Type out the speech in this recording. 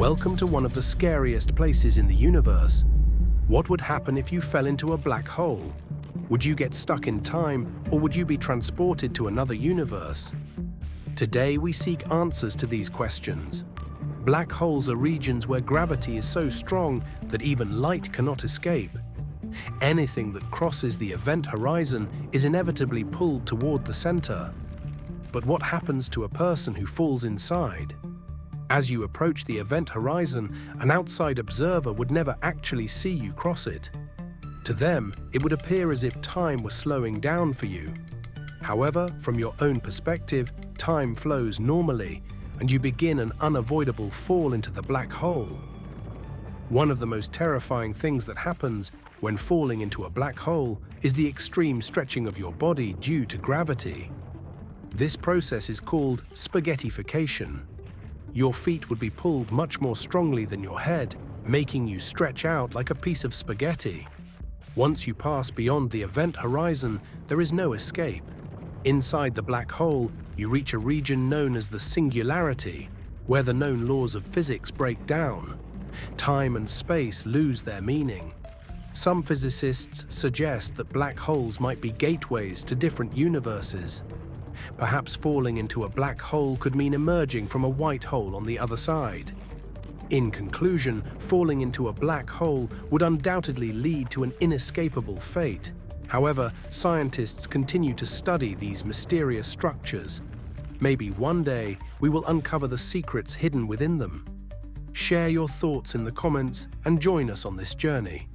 Welcome to one of the scariest places in the universe. What would happen if you fell into a black hole? Would you get stuck in time, or would you be transported to another universe? Today we seek answers to these questions. Black holes are regions where gravity is so strong that even light cannot escape. Anything that crosses the event horizon is inevitably pulled toward the center. But what happens to a person who falls inside? As you approach the event horizon, an outside observer would never actually see you cross it. To them, it would appear as if time was slowing down for you. However, from your own perspective, time flows normally, and you begin an unavoidable fall into the black hole. One of the most terrifying things that happens when falling into a black hole is the extreme stretching of your body due to gravity. This process is called spaghettification. Your feet would be pulled much more strongly than your head, making you stretch out like a piece of spaghetti. Once you pass beyond the event horizon, there is no escape. Inside the black hole, you reach a region known as the singularity, where the known laws of physics break down. Time and space lose their meaning. Some physicists suggest that black holes might be gateways to different universes. Perhaps falling into a black hole could mean emerging from a white hole on the other side. In conclusion, falling into a black hole would undoubtedly lead to an inescapable fate. However, scientists continue to study these mysterious structures. Maybe one day we will uncover the secrets hidden within them. Share your thoughts in the comments and join us on this journey.